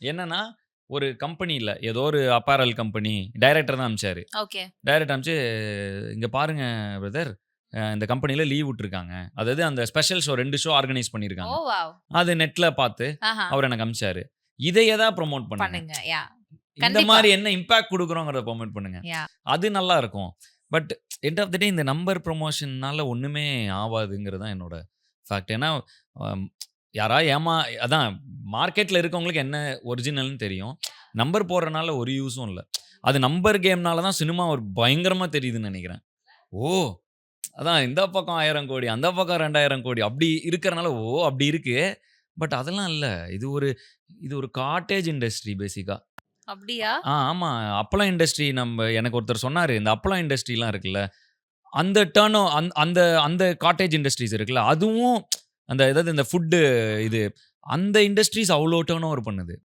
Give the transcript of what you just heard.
என்னன்னா, ஒரு கம்பெனில ஏதோ ஒரு அப்பேரல் கம்பெனி டைரக்டர் தான் அனுப்பிச்சாரு. ஓகே. டைரக்டர் அனுப்பிச்சு, "இங்க பாருங்க பிரதர், இந்த கம்பெனில லீவ் விட்டுருக்காங்க." அதாவது அந்த ஸ்பெஷல் ஷோ 2 ஷோ ஆர்கனைஸ் ஓ பண்ணியிருக்காங்க. வாவ்! அது நெட்ல பார்த்து ஆஹா. அவர் எனக்கு அனுப்பிச்சாரு. இதைய தான் புரமோட் பண்ணுங்க. பண்ணுங்க. யாஹ்! இந்த கண்டிப்பா. மாரி என்ன இம்பாக்ட் குடுக்குறோங்கிறத புரமோட் பண்ணுங்க. யாஹ்! அது நல்லா இருக்கும். பட் எண்ட் ஆஃப் த டே இந்த நம்பர் புரமோஷன்னால ஒண்ணுமே ஆவாதுங்கிறது தான் என்னோட ஃபேக்ட். ஏன்னா, அம் யாரா அதான் மார்க்கெட்ல இருக்கவங்களுக்கு என்ன ஒரிஜினல்ன்னு தெரியும். நம்பர் போடுறனால ஒரு யூஸும் இல்ல. அது நம்பர் கேம்னால தான் சினிமா ஒரு பயங்கரமா தெரியுதுன்னு நெனைக்கிறேன். ஓ! அதான் இந்த பக்கம் 1000 கோடி, அந்த பக்கம் 2000 கோடி அப்படி இருக்கறனால, ஓ! அப்படி இருக்கு. பட் அதெல்லாம் இல்ல. இது ஒரு காட்டேஜ் இண்டஸ்ட்ரி பேசிக்கா. அப்படியா? ஆமா. அப்பளம் இண்டஸ்ட்ரி எனக்கு ஒருத்தர் சொன்னாரு. இந்த அப்பளம் இண்டஸ்ட்ரிலாம் இருக்குல்ல, அந்த டர்ன் ஓ அந் அந்த அந்த காட்டேஜ் இண்டஸ்ட்ரீஸ் இருக்குல்ல, அதுவும் அந்த ஏதாவது இந்த ஃபுட் இது அந்த இண்டஸ்ட்ரீஸ் அவ்ளோ டர்ன் ஓவர் பண்ணுது.